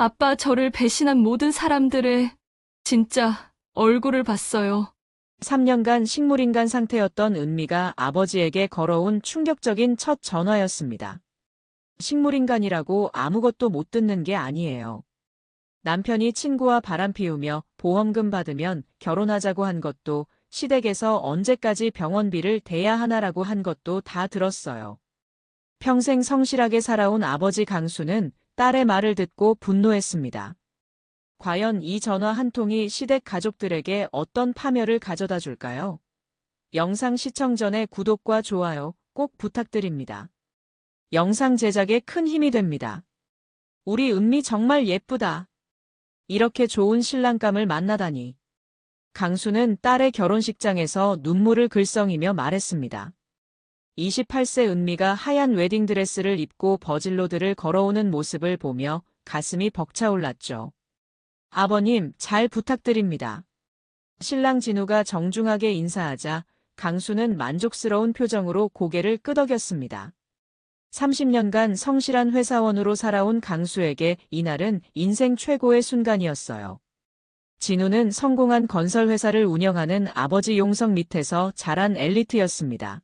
아빠 저를 배신한 모든 사람들의 진짜 얼굴을 봤어요. 3년간 식물인간 상태였던 은미가 아버지에게 걸어온 충격적인 첫 전화였습니다. 식물인간이라고 아무것도 못 듣는 게 아니에요. 남편이 친구와 바람 피우며 보험금 받으면 결혼하자고 한 것도, 시댁에서 언제까지 병원비를 대야 하나라고 한 것도 다 들었어요. 평생 성실하게 살아온 아버지 강수는 딸의 말을 듣고 분노했습니다. 과연 이 전화 한 통이 시댁 가족들에게 어떤 파멸을 가져다 줄까요? 영상 시청 전에 구독과 좋아요 꼭 부탁드립니다. 영상 제작에 큰 힘이 됩니다. 우리 은미 정말 예쁘다. 이렇게 좋은 신랑감을 만나다니. 강수는 딸의 결혼식장에서 눈물을 글썽이며 말했습니다. 28세 은미가 하얀 웨딩드레스를 입고 버질로드를 걸어오는 모습을 보며 가슴이 벅차올랐죠. 아버님, 잘 부탁드립니다. 신랑 진우가 정중하게 인사하자 강수는 만족스러운 표정으로 고개를 끄덕였습니다. 30년간 성실한 회사원으로 살아온 강수에게 이날은 인생 최고의 순간이었어요. 진우는 성공한 건설회사를 운영하는 아버지 용석 밑에서 자란 엘리트였습니다.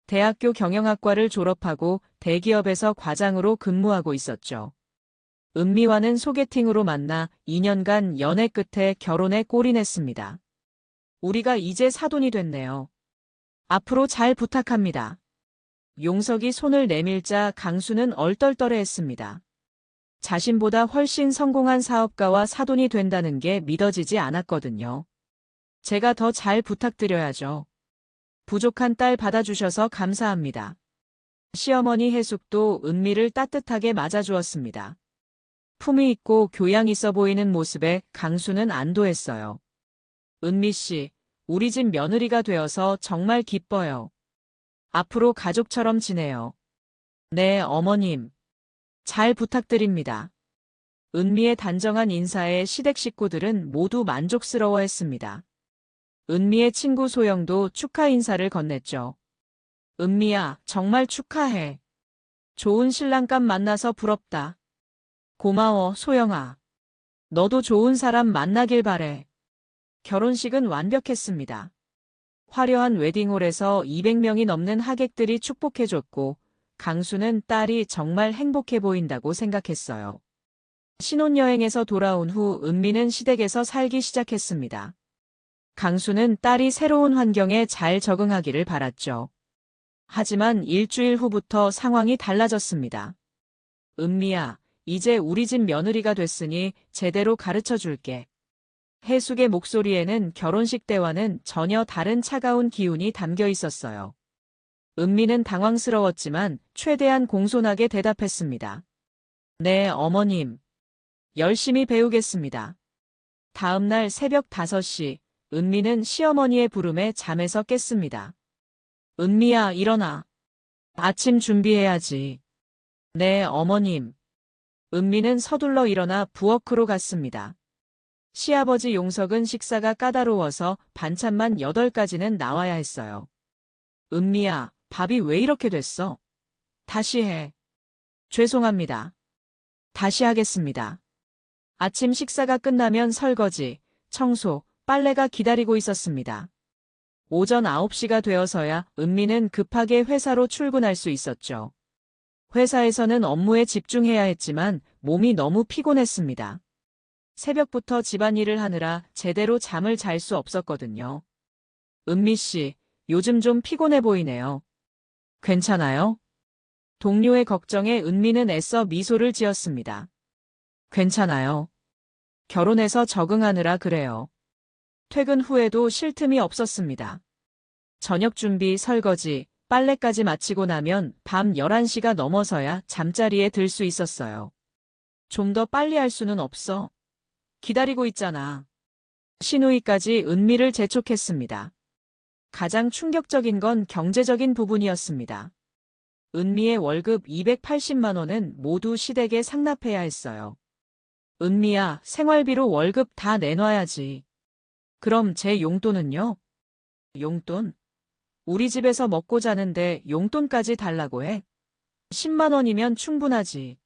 대학교 경영학과를 졸업하고 대기업에서 과장으로 근무하고 있었죠. 은미와는 소개팅으로 만나 2년간 연애 끝에 결혼에 골인했습니다. 우리가 이제 사돈이 됐네요. 앞으로 잘 부탁합니다. 용석이 손을 내밀자 강수는 얼떨떨해했습니다. 자신보다 훨씬 성공한 사업가와 사돈이 된다는 게 믿어지지 않았거든요. 제가 더 잘 부탁드려야죠. 부족한 딸 받아주셔서 감사합니다. 시어머니 해숙도 은미를 따뜻하게 맞아주었습니다. 품위 있고 교양 있어 보이는 모습에 강수는 안도했어요. 은미 씨, 우리 집 며느리가 되어서 정말 기뻐요. 앞으로 가족처럼 지내요. 네, 어머님. 잘 부탁드립니다. 은미의 단정한 인사에 시댁 식구들은 모두 만족스러워했습니다. 은미의 친구 소영도 축하 인사를 건넸죠. 은미야, 정말 축하해. 좋은 신랑감 만나서 부럽다. 고마워, 소영아. 너도 좋은 사람 만나길 바래. 결혼식은 완벽했습니다. 화려한 웨딩홀에서 200명이 넘는 하객들이 축복해줬고, 강수는 딸이 정말 행복해 보인다고 생각했어요. 신혼여행에서 돌아온 후 은미는 시댁에서 살기 시작했습니다. 강수는 딸이 새로운 환경에 잘 적응하기를 바랐죠. 하지만 일주일 후부터 상황이 달라졌습니다. 은미야, 이제 우리 집 며느리가 됐으니 제대로 가르쳐 줄게. 해숙의 목소리에는 결혼식 때와는 전혀 다른 차가운 기운이 담겨 있었어요. 은미는 당황스러웠지만 최대한 공손하게 대답했습니다. 네, 어머님. 열심히 배우겠습니다. 다음 날 새벽 5시, 은미는 시어머니의 부름에 잠에서 깼습니다. 은미야, 일어나. 아침 준비해야지. 네, 어머님. 은미는 서둘러 일어나 부엌으로 갔습니다. 시아버지 용석은 식사가 까다로워서 반찬만 8가지는 나와야 했어요. 은미야, 밥이 왜 이렇게 됐어? 다시 해. 죄송합니다. 다시 하겠습니다. 아침 식사가 끝나면 설거지, 청소, 빨래가 기다리고 있었습니다. 오전 9시가 되어서야 은미는 급하게 회사로 출근할 수 있었죠. 회사에서는 업무에 집중해야 했지만 몸이 너무 피곤했습니다. 새벽부터 집안일을 하느라 제대로 잠을 잘 수 없었거든요. 은미 씨, 요즘 좀 피곤해 보이네요. 괜찮아요? 동료의 걱정에 은미는 애써 미소를 지었습니다. 괜찮아요. 결혼해서 적응하느라 그래요. 퇴근 후에도 쉴 틈이 없었습니다. 저녁 준비, 설거지, 빨래까지 마치고 나면 밤 11시가 넘어서야 잠자리에 들 수 있었어요. 좀 더 빨리 할 수는 없어. 기다리고 있잖아. 시누이까지 은미를 재촉했습니다. 가장 충격적인 건 경제적인 부분이었습니다. 은미의 월급 280만 원은 모두 시댁에 상납해야 했어요. 은미야, 생활비로 월급 다 내놔야지. 그럼 제 용돈은요? 용돈? 우리 집에서 먹고 자는데 용돈까지 달라고 해? 10만 원이면 충분하지.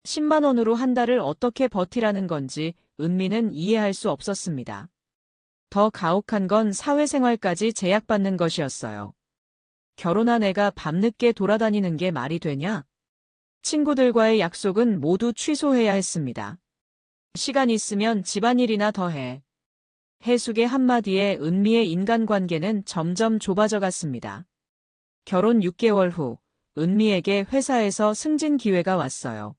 10만 원으로 한 달을 어떻게 버티라는 건지 은미는 이해할 수 없었습니다. 더 가혹한 건 사회생활까지 제약받는 것이었어요. 결혼한 애가 밤늦게 돌아다니는 게 말이 되냐? 친구들과의 약속은 모두 취소해야 했습니다. 시간 있으면 집안일이나 더 해. 해숙의 한마디에 은미의 인간관계는 점점 좁아져 갔습니다. 결혼 6개월 후 은미에게 회사에서 승진 기회가 왔어요.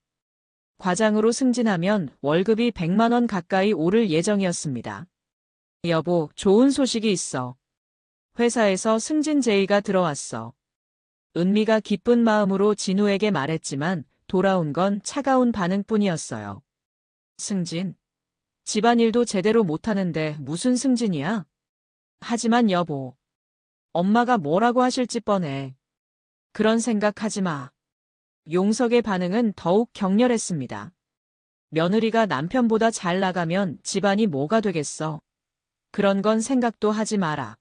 과장으로 승진하면 월급이 100만 원 가까이 오를 예정이었습니다. 여보, 좋은 소식이 있어. 회사에서 승진 제의가 들어왔어. 은미가 기쁜 마음으로 진우에게 말했지만 돌아온 건 차가운 반응뿐이었어요. 승진? 집안일도 제대로 못하는데 무슨 승진이야? 하지만 여보, 엄마가 뭐라고 하실지 뻔해. 그런 생각하지 마. 용석의 반응은 더욱 격렬했습니다. 며느리가 남편보다 잘 나가면 집안이 뭐가 되겠어. 그런 건 생각도 하지 마라.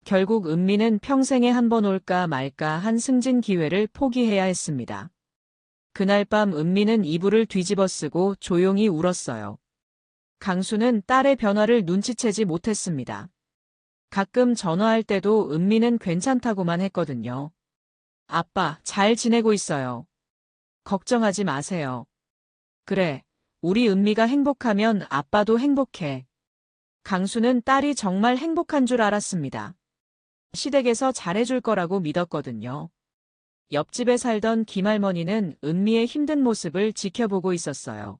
결국 은미는 평생에 한 번 올까 말까 한 승진 기회를 포기해야 했습니다. 그날 밤 은미는 이불을 뒤집어 쓰고 조용히 울었어요. 강수는 딸의 변화를 눈치채지 못했습니다. 가끔 전화할 때도 은미는 괜찮다고만 했거든요. 아빠, 잘 지내고 있어요. 걱정하지 마세요. 그래, 우리 은미가 행복하면 아빠도 행복해. 강수는 딸이 정말 행복한 줄 알았습니다. 시댁에서 잘해줄 거라고 믿었거든요. 옆집에 살던 김할머니는 은미의 힘든 모습을 지켜보고 있었어요.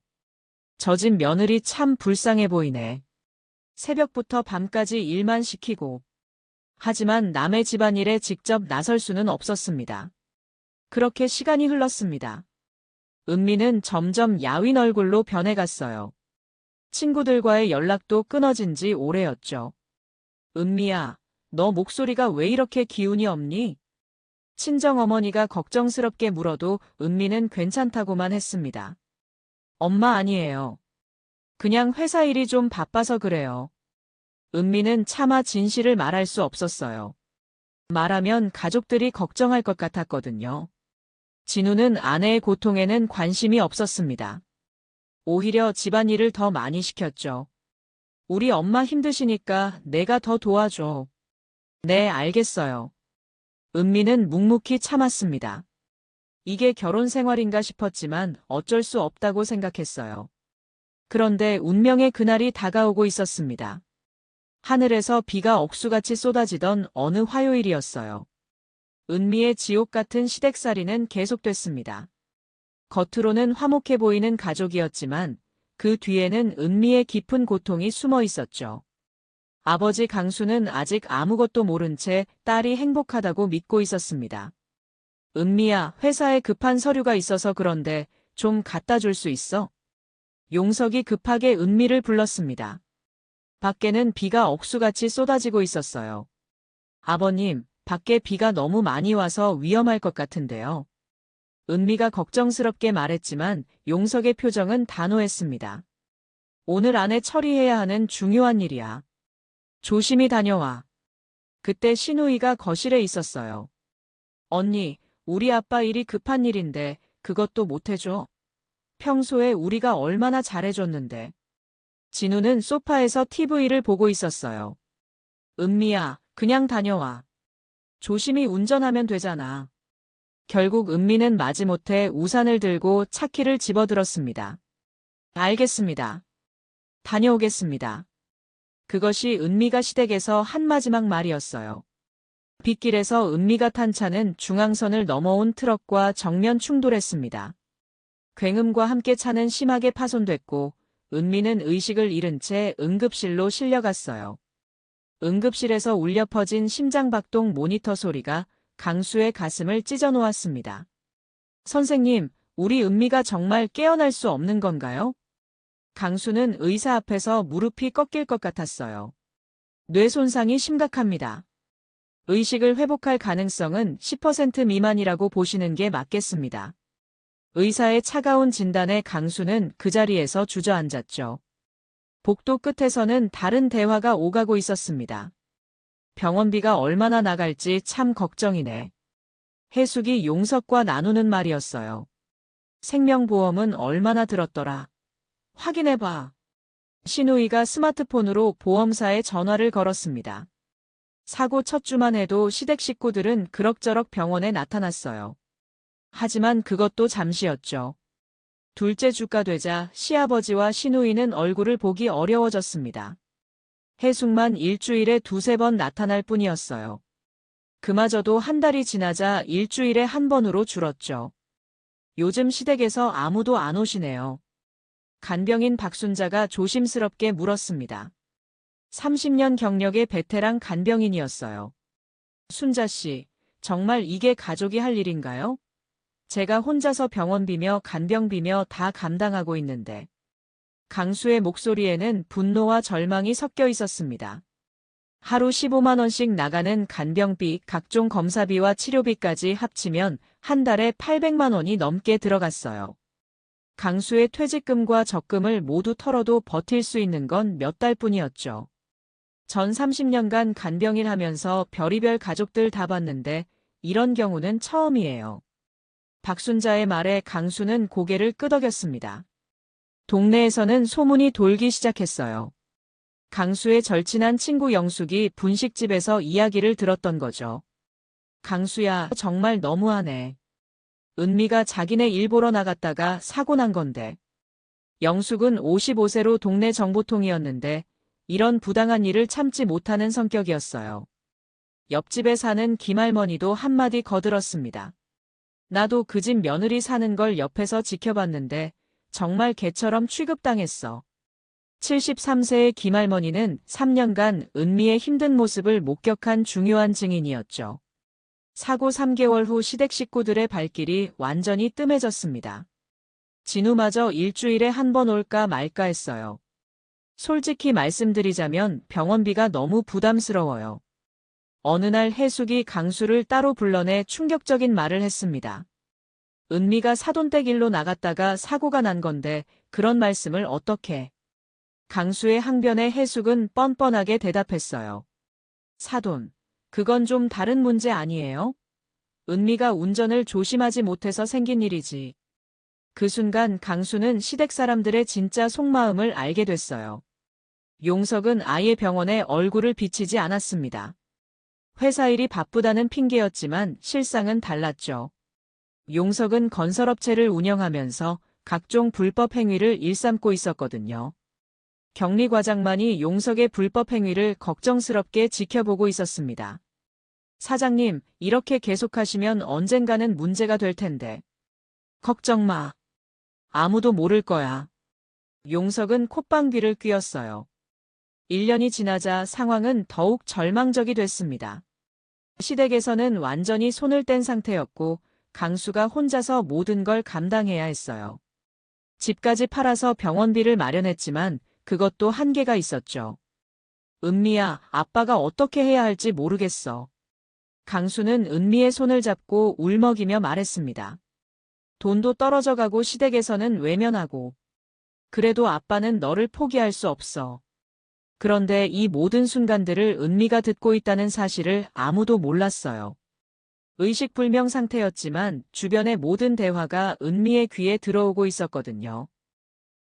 저 집 며느리 참 불쌍해 보이네. 새벽부터 밤까지 일만 시키고. 하지만 남의 집안일에 직접 나설 수는 없었습니다. 그렇게 시간이 흘렀습니다. 은미는 점점 야윈 얼굴로 변해갔어요. 친구들과의 연락도 끊어진 지 오래였죠. 은미야, 너 목소리가 왜 이렇게 기운이 없니? 친정어머니가 걱정스럽게 물어도 은미는 괜찮다고만 했습니다. 엄마 아니에요. 그냥 회사 일이 좀 바빠서 그래요. 은미는 차마 진실을 말할 수 없었어요. 말하면 가족들이 걱정할 것 같았거든요. 진우는 아내의 고통에는 관심이 없었습니다. 오히려 집안일을 더 많이 시켰죠. 우리 엄마 힘드시니까 내가 더 도와줘. 네, 알겠어요. 은미는 묵묵히 참았습니다. 이게 결혼 생활인가 싶었지만 어쩔 수 없다고 생각했어요. 그런데 운명의 그날이 다가오고 있었습니다. 하늘에서 비가 억수같이 쏟아지던 어느 화요일이었어요. 은미의 지옥 같은 시댁살이는 계속됐습니다. 겉으로는 화목해 보이는 가족이었지만 그 뒤에는 은미의 깊은 고통이 숨어 있었죠. 아버지 강수는 아직 아무것도 모른 채 딸이 행복하다고 믿고 있었습니다. 은미야, 회사에 급한 서류가 있어서 그런데 좀 갖다 줄 수 있어? 용석이 급하게 은미를 불렀습니다. 밖에는 비가 억수같이 쏟아지고 있었어요. 아버님, 밖에 비가 너무 많이 와서 위험할 것 같은데요. 은미가 걱정스럽게 말했지만 용석의 표정은 단호했습니다. 오늘 안에 처리해야 하는 중요한 일이야. 조심히 다녀와. 그때 신우이가 거실에 있었어요. 언니, 우리 아빠 일이 급한 일인데 그것도 못 해줘. 평소에 우리가 얼마나 잘해줬는데. 진우는 소파에서 TV를 보고 있었어요. 은미야, 그냥 다녀와. 조심히 운전하면 되잖아. 결국 은미는 마지못해 우산을 들고 차키를 집어들었습니다. 알겠습니다. 다녀오겠습니다. 그것이 은미가 시댁에서 한 마지막 말이었어요. 빗길에서 은미가 탄 차는 중앙선을 넘어온 트럭과 정면 충돌했습니다. 굉음과 함께 차는 심하게 파손됐고 은미는 의식을 잃은 채 응급실로 실려갔어요. 응급실에서 울려 퍼진 심장박동 모니터 소리가 강수의 가슴을 찢어놓았습니다. 선생님, 우리 은미가 정말 깨어날 수 없는 건가요? 강수는 의사 앞에서 무릎이 꺾일 것 같았어요. 뇌 손상이 심각합니다. 의식을 회복할 가능성은 10% 미만이라고 보시는 게 맞겠습니다. 의사의 차가운 진단에 강수는 그 자리에서 주저앉았죠. 복도 끝에서는 다른 대화가 오가고 있었습니다. 병원비가 얼마나 나갈지 참 걱정이네. 해숙이 용석과 나누는 말이었어요. 생명보험은 얼마나 들었더라. 확인해봐. 신우이가 스마트폰으로 보험사에 전화를 걸었습니다. 사고 첫 주만 해도 시댁 식구들은 그럭저럭 병원에 나타났어요. 하지만 그것도 잠시였죠. 둘째 주가 되자 시아버지와 신우이는 얼굴을 보기 어려워졌습니다. 해숙만 일주일에 두세 번 나타날 뿐이었어요. 그마저도 한 달이 지나자 일주일에 한 번으로 줄었죠. 요즘 시댁에서 아무도 안 오시네요. 간병인 박순자가 조심스럽게 물었습니다. 30년 경력의 베테랑 간병인이었어요. 순자 씨, 정말 이게 가족이 할 일인가요? 제가 혼자서 병원비며 간병비며 다 감당하고 있는데. 강수의 목소리에는 분노와 절망이 섞여 있었습니다. 하루 15만 원씩 나가는 간병비, 각종 검사비와 치료비까지 합치면 한 달에 800만 원이 넘게 들어갔어요. 강수의 퇴직금과 적금을 모두 털어도 버틸 수 있는 건 몇 달뿐이었죠. 전 30년간 간병일 하면서 별의별 가족들 다 봤는데 이런 경우는 처음이에요. 박순자의 말에 강수는 고개를 끄덕였습니다. 동네에서는 소문이 돌기 시작했어요. 강수의 절친한 친구 영숙이 분식집에서 이야기를 들었던 거죠. 강수야, 정말 너무하네. 은미가 자기네 일 보러 나갔다가 사고 난 건데. 영숙은 55세로 동네 정보통이었는데 이런 부당한 일을 참지 못하는 성격이었어요. 옆집에 사는 김할머니도 한마디 거들었습니다. 나도 그 집 며느리 사는 걸 옆에서 지켜봤는데 정말 개처럼 취급당했어. 73세의 김할머니는 3년간 은미의 힘든 모습을 목격한 중요한 증인이었죠. 사고 3개월 후 시댁 식구들의 발길이 완전히 뜸해졌습니다. 진우마저 일주일에 한 번 올까 말까 했어요. 솔직히 말씀드리자면 병원비가 너무 부담스러워요. 어느 날 해숙이 강수를 따로 불러내 충격적인 말을 했습니다. 은미가 사돈댁 일로 나갔다가 사고가 난 건데 그런 말씀을 어떻게? 강수의 항변에 해숙은 뻔뻔하게 대답했어요. 사돈, 그건 좀 다른 문제 아니에요? 은미가 운전을 조심하지 못해서 생긴 일이지. 그 순간 강수는 시댁 사람들의 진짜 속마음을 알게 됐어요. 용석은 아예 병원에 얼굴을 비치지 않았습니다. 회사 일이 바쁘다는 핑계였지만 실상은 달랐죠. 용석은 건설업체를 운영하면서 각종 불법 행위를 일삼고 있었거든요. 격리과장만이 용석의 불법 행위를 걱정스럽게 지켜보고 있었습니다. 사장님, 이렇게 계속하시면 언젠가는 문제가 될 텐데. 걱정 마. 아무도 모를 거야. 용석은 콧방귀를 뀌었어요. 1년이 지나자 상황은 더욱 절망적이 됐습니다. 시댁에서는 완전히 손을 뗀 상태였고 강수가 혼자서 모든 걸 감당해야 했어요. 집까지 팔아서 병원비를 마련했지만 그것도 한계가 있었죠. 은미야, 아빠가 어떻게 해야 할지 모르겠어. 강수는 은미의 손을 잡고 울먹이며 말했습니다. 돈도 떨어져가고 시댁에서는 외면하고. 그래도 아빠는 너를 포기할 수 없어. 그런데 이 모든 순간들을 은미가 듣고 있다는 사실을 아무도 몰랐어요. 의식불명 상태였지만 주변의 모든 대화가 은미의 귀에 들어오고 있었거든요.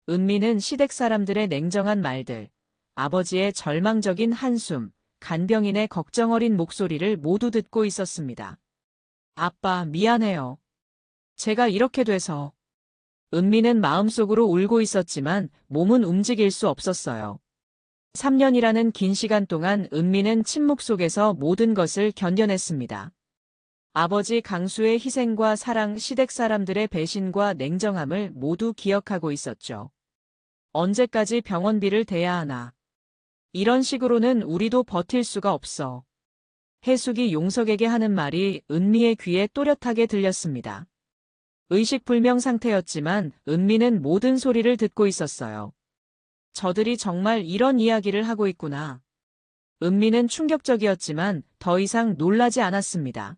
은미는 시댁 사람들의 냉정한 말들, 아버지의 절망적인 한숨, 간병인의 걱정 어린 목소리를 모두 듣고 있었습니다. 아빠, 미안해요. 제가 이렇게 돼서. 은미는 마음속으로 울고 있었지만 몸은 움직일 수 없었어요. 3년이라는 긴 시간 동안 은미는 침묵 속에서 모든 것을 견뎌냈습니다. 아버지 강수의 희생과 사랑, 시댁 사람들의 배신과 냉정함을 모두 기억하고 있었죠. 언제까지 병원비를 대야 하나. 이런 식으로는 우리도 버틸 수가 없어. 해숙이 용석에게 하는 말이 은미의 귀에 또렷하게 들렸습니다. 의식불명 상태였지만 은미는 모든 소리를 듣고 있었어요. 저들이 정말 이런 이야기를 하고 있구나. 은미는 충격적이었지만 더 이상 놀라지 않았습니다.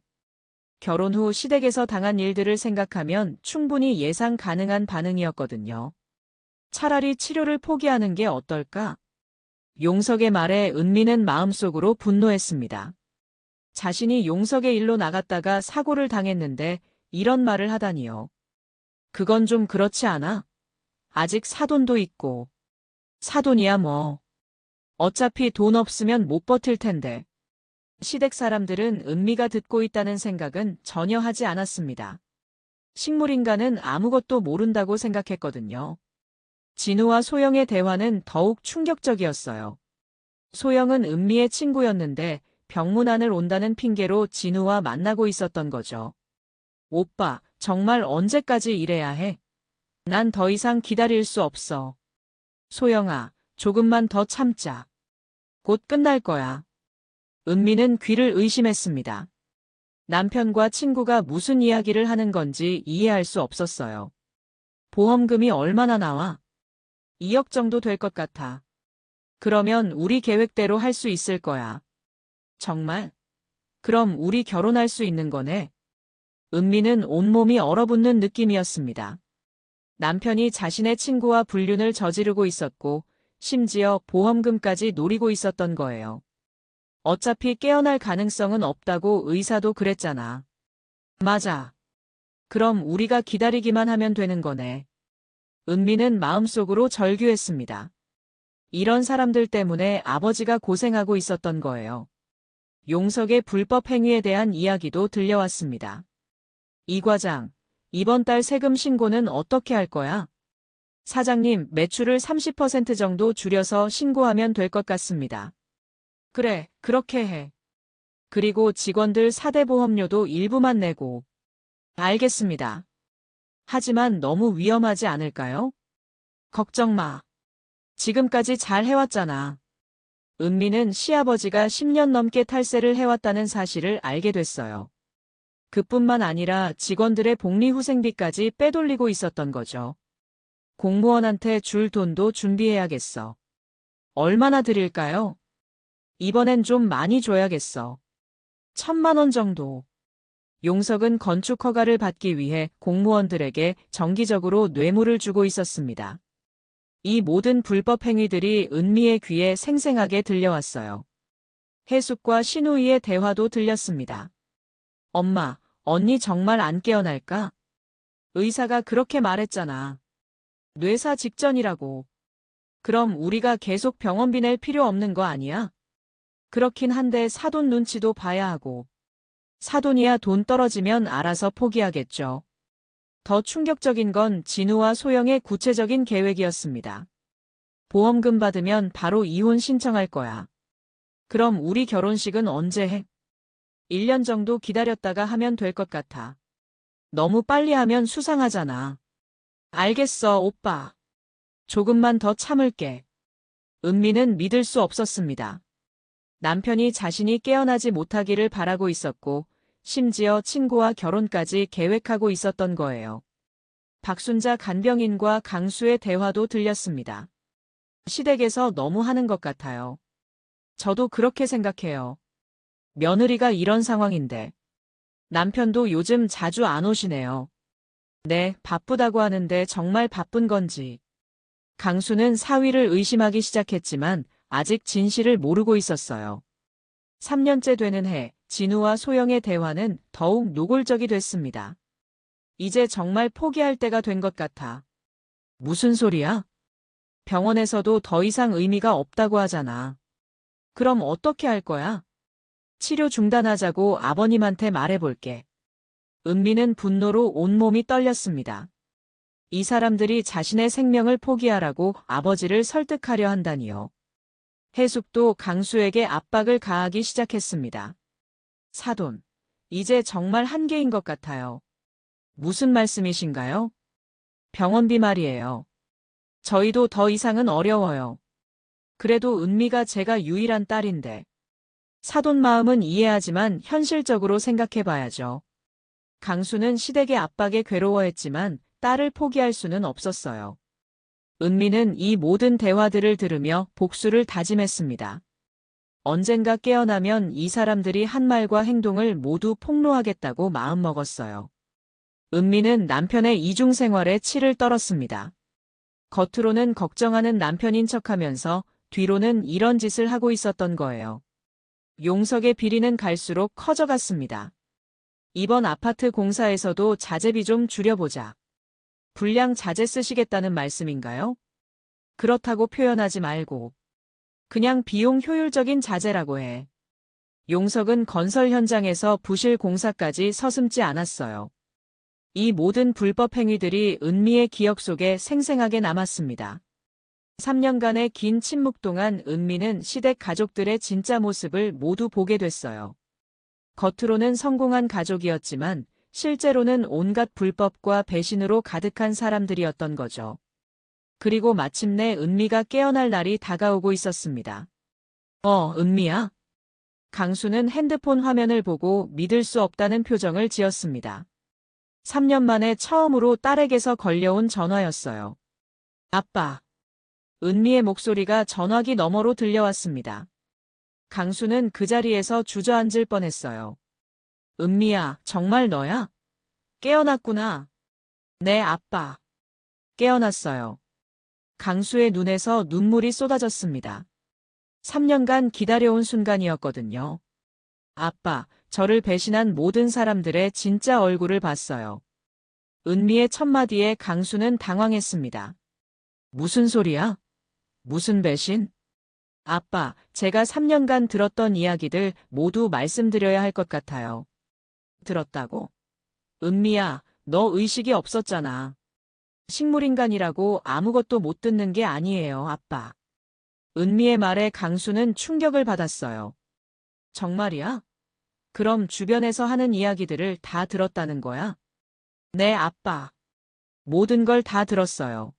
결혼 후 시댁에서 당한 일들을 생각하면 충분히 예상 가능한 반응이었거든요. 차라리 치료를 포기하는 게 어떨까? 용석의 말에 은미는 마음속으로 분노했습니다. 자신이 용석의 일로 나갔다가 사고를 당했는데 이런 말을 하다니요. 그건 좀 그렇지 않아? 아직 사돈도 있고. 사돈이야 뭐. 어차피 돈 없으면 못 버틸 텐데. 시댁 사람들은 은미가 듣고 있다는 생각은 전혀 하지 않았습니다. 식물인간은 아무것도 모른다고 생각했거든요. 진우와 소영의 대화는 더욱 충격적이었어요. 소영은 은미의 친구였는데 병문안을 온다는 핑계로 진우와 만나고 있었던 거죠. 오빠, 정말 언제까지 이래야 해? 난 더 이상 기다릴 수 없어. 소영아, 조금만 더 참자. 곧 끝날 거야. 은미는 귀를 의심했습니다. 남편과 친구가 무슨 이야기를 하는 건지 이해할 수 없었어요. 보험금이 얼마나 나와? 2억 정도 될 것 같아. 그러면 우리 계획대로 할 수 있을 거야. 정말? 그럼 우리 결혼할 수 있는 거네? 은미는 온몸이 얼어붙는 느낌이었습니다. 남편이 자신의 친구와 불륜을 저지르고 있었고, 심지어 보험금까지 노리고 있었던 거예요. 어차피 깨어날 가능성은 없다고 의사도 그랬잖아. 맞아. 그럼 우리가 기다리기만 하면 되는 거네. 은미는 마음속으로 절규했습니다. 이런 사람들 때문에 아버지가 고생하고 있었던 거예요. 용석의 불법 행위에 대한 이야기도 들려왔습니다. 이 과장, 이번 달 세금 신고는 어떻게 할 거야? 사장님, 매출을 30% 정도 줄여서 신고하면 될 것 같습니다. 그래, 그렇게 해. 그리고 직원들 4대 보험료도 일부만 내고. 알겠습니다. 하지만 너무 위험하지 않을까요? 걱정 마. 지금까지 잘 해왔잖아. 은미는 시아버지가 10년 넘게 탈세를 해왔다는 사실을 알게 됐어요. 그뿐만 아니라 직원들의 복리후생비까지 빼돌리고 있었던 거죠. 공무원한테 줄 돈도 준비해야겠어. 얼마나 드릴까요? 이번엔 좀 많이 줘야겠어. 1,000만 원 정도. 용석은 건축 허가를 받기 위해 공무원들에게 정기적으로 뇌물을 주고 있었습니다. 이 모든 불법 행위들이 은미의 귀에 생생하게 들려왔어요. 해숙과 신우이의 대화도 들렸습니다. 엄마, 언니 정말 안 깨어날까? 의사가 그렇게 말했잖아. 뇌사 직전이라고. 그럼 우리가 계속 병원비 낼 필요 없는 거 아니야? 그렇긴 한데 사돈 눈치도 봐야 하고. 사돈이야 돈 떨어지면 알아서 포기하겠죠. 더 충격적인 건 진우와 소영의 구체적인 계획이었습니다. 보험금 받으면 바로 이혼 신청할 거야. 그럼 우리 결혼식은 언제 해? 1년 정도 기다렸다가 하면 될 것 같아. 너무 빨리 하면 수상하잖아. 알겠어, 오빠. 조금만 더 참을게. 은미는 믿을 수 없었습니다. 남편이 자신이 깨어나지 못하기를 바라고 있었고, 심지어 친구와 결혼까지 계획하고 있었던 거예요. 박순자 간병인과 강수의 대화도 들렸습니다. 시댁에서 너무 하는 것 같아요. 저도 그렇게 생각해요. 며느리가 이런 상황인데. 남편도 요즘 자주 안 오시네요. 네, 바쁘다고 하는데 정말 바쁜 건지. 강수는 사위를 의심하기 시작했지만 아직 진실을 모르고 있었어요. 3년째 되는 해, 진우와 소영의 대화는 더욱 노골적이 됐습니다. 이제 정말 포기할 때가 된 것 같아. 무슨 소리야? 병원에서도 더 이상 의미가 없다고 하잖아. 그럼 어떻게 할 거야? 치료 중단하자고 아버님한테 말해볼게. 은미는 분노로 온몸이 떨렸습니다. 이 사람들이 자신의 생명을 포기하라고 아버지를 설득하려 한다니요. 해숙도 강수에게 압박을 가하기 시작했습니다. 사돈, 이제 정말 한계인 것 같아요. 무슨 말씀이신가요? 병원비 말이에요. 저희도 더 이상은 어려워요. 그래도 은미가 제가 유일한 딸인데. 사돈 마음은 이해하지만 현실적으로 생각해봐야죠. 강수는 시댁의 압박에 괴로워했지만 딸을 포기할 수는 없었어요. 은미는 이 모든 대화들을 들으며 복수를 다짐했습니다. 언젠가 깨어나면 이 사람들이 한 말과 행동을 모두 폭로하겠다고 마음먹었어요. 은미는 남편의 이중생활에 치를 떨었습니다. 겉으로는 걱정하는 남편인 척하면서 뒤로는 이런 짓을 하고 있었던 거예요. 용석의 비리는 갈수록 커져갔습니다. 이번 아파트 공사에서도 자재비 좀 줄여보자. 불량 자재 쓰시겠다는 말씀인가요? 그렇다고 표현하지 말고 그냥 비용 효율적인 자재라고 해. 용석은 건설 현장에서 부실 공사까지 서슴지 않았어요. 이 모든 불법 행위들이 은미의 기억 속에 생생하게 남았습니다. 3년간의 긴 침묵 동안 은미는 시댁 가족들의 진짜 모습을 모두 보게 됐어요. 겉으로는 성공한 가족이었지만 실제로는 온갖 불법과 배신으로 가득한 사람들이었던 거죠. 그리고 마침내 은미가 깨어날 날이 다가오고 있었습니다. 은미야? 강수는 핸드폰 화면을 보고 믿을 수 없다는 표정을 지었습니다. 3년 만에 처음으로 딸에게서 걸려온 전화였어요. 아빠. 은미의 목소리가 전화기 너머로 들려왔습니다. 강수는 그 자리에서 주저앉을 뻔했어요. 은미야, 정말 너야? 깨어났구나. 네, 아빠. 깨어났어요. 강수의 눈에서 눈물이 쏟아졌습니다. 3년간 기다려온 순간이었거든요. 아빠, 저를 배신한 모든 사람들의 진짜 얼굴을 봤어요. 은미의 첫마디에 강수는 당황했습니다. 무슨 소리야? 무슨 배신? 아빠, 제가 3년간 들었던 이야기들 모두 말씀드려야 할 것 같아요. 들었다고? 은미야, 너 의식이 없었잖아. 식물인간이라고 아무것도 못 듣는 게 아니에요, 아빠. 은미의 말에 강수는 충격을 받았어요. 정말이야? 그럼 주변에서 하는 이야기들을 다 들었다는 거야? 네, 아빠. 모든 걸 다 들었어요.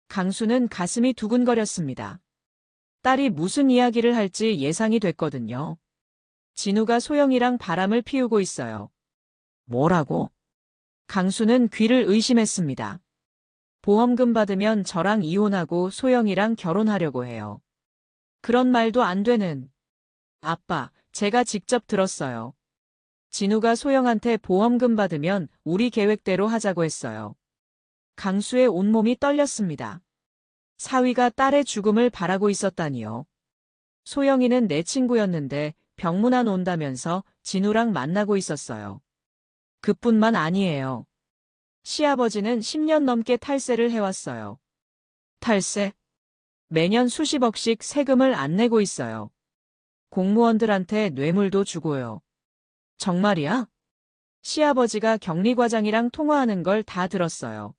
강수는 가슴이 두근거렸습니다. 딸이 무슨 이야기를 할지 예상이 됐거든요. 진우가 소영이랑 바람을 피우고 있어요. 뭐라고? 강수는 귀를 의심했습니다. 보험금 받으면 저랑 이혼하고 소영이랑 결혼하려고 해요. 그런 말도 안 되는. 아빠, 제가 직접 들었어요. 진우가 소영한테 보험금 받으면 우리 계획대로 하자고 했어요. 강수의 온몸이 떨렸습니다. 사위가 딸의 죽음을 바라고 있었다니요. 소영이는 내 친구였는데 병문안 온다면서 진우랑 만나고 있었어요. 그뿐만 아니에요. 시아버지는 10년 넘게 탈세를 해왔어요. 탈세? 매년 수십억씩 세금을 안 내고 있어요. 공무원들한테 뇌물도 주고요. 정말이야? 시아버지가 격리과장이랑 통화하는 걸 다 들었어요.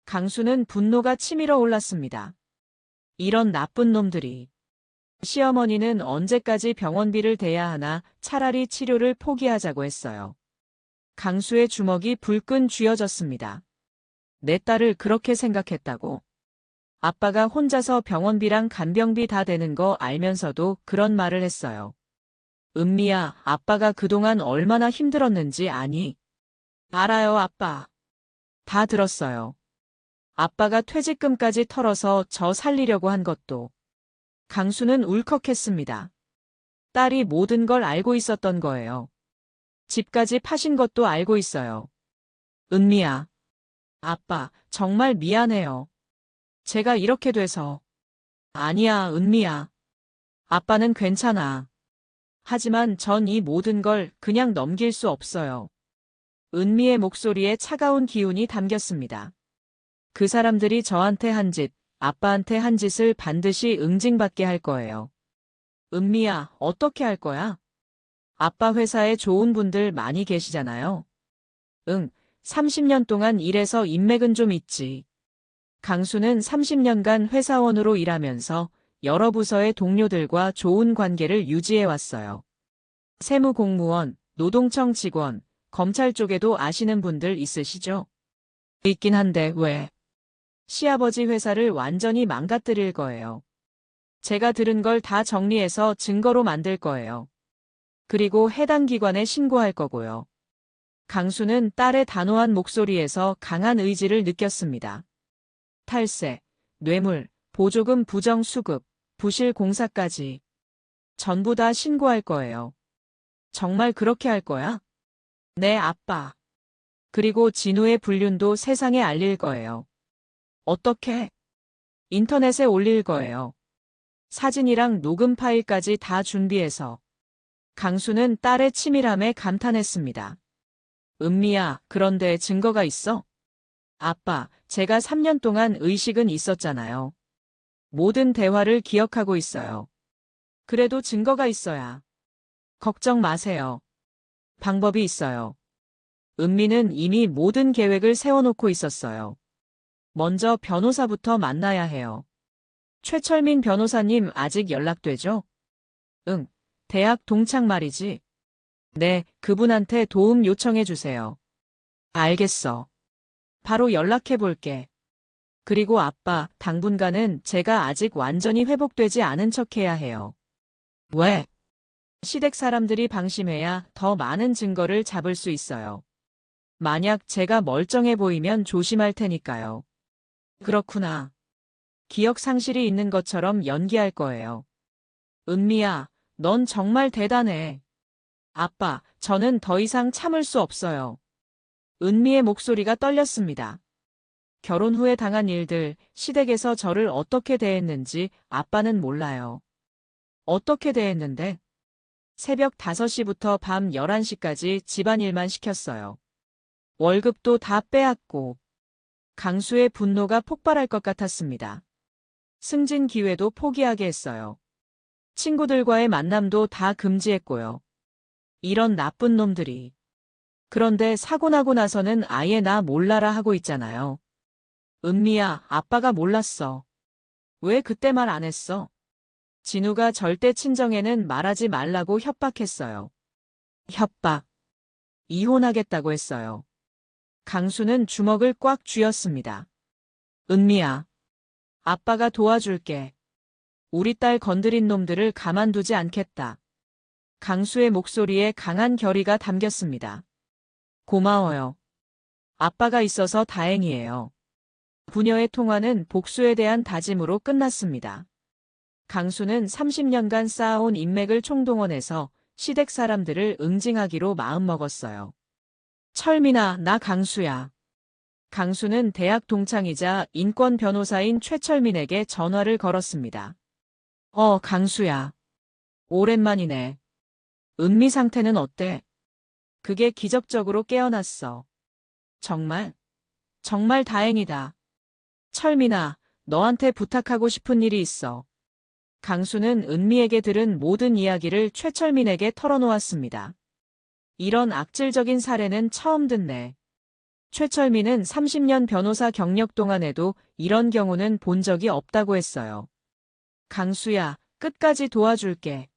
강수는 분노가 치밀어 올랐습니다. 이런 나쁜 놈들이. 시어머니는 언제까지 병원비를 대야 하나 차라리 치료를 포기하자고 했어요. 강수의 주먹이 불끈 쥐어졌습니다. 내 딸을 그렇게 생각했다고? 아빠가 혼자서 병원비랑 간병비 다 되는 거 알면서도 그런 말을 했어요. 은미야, 아빠가 그동안 얼마나 힘들었는지 아니? 알아요, 아빠. 다 들었어요. 아빠가 퇴직금까지 털어서 저 살리려고 한 것도. 강수는 울컥했습니다. 딸이 모든 걸 알고 있었던 거예요. 집까지 파신 것도 알고 있어요. 은미야. 아빠, 정말 미안해요. 제가 이렇게 돼서. 아니야, 은미야. 아빠는 괜찮아. 하지만 전 이 모든 걸 그냥 넘길 수 없어요. 은미의 목소리에 차가운 기운이 담겼습니다. 그 사람들이 저한테 한 짓, 아빠한테 한 짓을 반드시 응징받게 할 거예요. 은미야, 어떻게 할 거야? 아빠 회사에 좋은 분들 많이 계시잖아요. 응, 30년 동안 일해서 인맥은 좀 있지. 강수는 30년간 회사원으로 일하면서 여러 부서의 동료들과 좋은 관계를 유지해 왔어요. 세무공무원, 노동청 직원, 검찰 쪽에도 아시는 분들 있으시죠? 있긴 한데 왜? 시아버지 회사를 완전히 망가뜨릴 거예요. 제가 들은 걸 다 정리해서 증거로 만들 거예요. 그리고 해당 기관에 신고할 거고요. 강수는 딸의 단호한 목소리에서 강한 의지를 느꼈습니다. 탈세, 뇌물, 보조금 부정 수급, 부실 공사까지. 전부 다 신고할 거예요. 정말 그렇게 할 거야? 네, 아빠. 그리고 진우의 불륜도 세상에 알릴 거예요. 어떻게? 인터넷에 올릴 거예요. 사진이랑 녹음 파일까지 다 준비해서. 강수는 딸의 치밀함에 감탄했습니다. 은미야, 그런데 증거가 있어? 아빠, 제가 3년 동안 의식은 있었잖아요. 모든 대화를 기억하고 있어요. 그래도 증거가 있어야. 걱정 마세요. 방법이 있어요. 은미는 이미 모든 계획을 세워놓고 있었어요. 먼저 변호사부터 만나야 해요. 최철민 변호사님 아직 연락되죠? 응. 대학 동창 말이지. 네, 그분한테 도움 요청해 주세요. 알겠어. 바로 연락해 볼게. 그리고 아빠, 당분간은 제가 아직 완전히 회복되지 않은 척 해야 해요. 왜? 시댁 사람들이 방심해야 더 많은 증거를 잡을 수 있어요. 만약 제가 멀쩡해 보이면 조심할 테니까요. 그렇구나. 기억 상실이 있는 것처럼 연기할 거예요. 은미야, 넌 정말 대단해. 아빠, 저는 더 이상 참을 수 없어요. 은미의 목소리가 떨렸습니다. 결혼 후에 당한 일들, 시댁에서 저를 어떻게 대했는지 아빠는 몰라요. 어떻게 대했는데? 새벽 5시부터 밤 11시까지 집안일만 시켰어요. 월급도 다 빼앗고 강수의 분노가 폭발할 것 같았습니다. 승진 기회도 포기하게 했어요. 친구들과의 만남도 다 금지했고요. 이런 나쁜 놈들이. 그런데 사고 나고 나서는 아예 나 몰라라 하고 있잖아요. 은미야, 아빠가 몰랐어. 왜 그때 말 안 했어? 진우가 절대 친정에는 말하지 말라고 협박했어요. 협박. 이혼하겠다고 했어요. 강수는 주먹을 꽉 쥐었습니다. 은미야, 아빠가 도와줄게. 우리 딸 건드린 놈들을 가만두지 않겠다. 강수의 목소리에 강한 결의가 담겼습니다. 고마워요. 아빠가 있어서 다행이에요. 부녀의 통화는 복수에 대한 다짐으로 끝났습니다. 강수는 30년간 쌓아온 인맥을 총동원해서 시댁 사람들을 응징하기로 마음먹었어요. 철민아, 나 강수야. 강수는 대학 동창이자 인권 변호사인 최철민에게 전화를 걸었습니다. 강수야. 오랜만이네. 은미 상태는 어때? 그게 기적적으로 깨어났어. 정말? 정말 다행이다. 철민아, 너한테 부탁하고 싶은 일이 있어. 강수는 은미에게 들은 모든 이야기를 최철민에게 털어놓았습니다. 이런 악질적인 사례는 처음 듣네. 최철민은 30년 변호사 경력 동안에도 이런 경우는 본 적이 없다고 했어요. 강수야, 끝까지 도와줄게.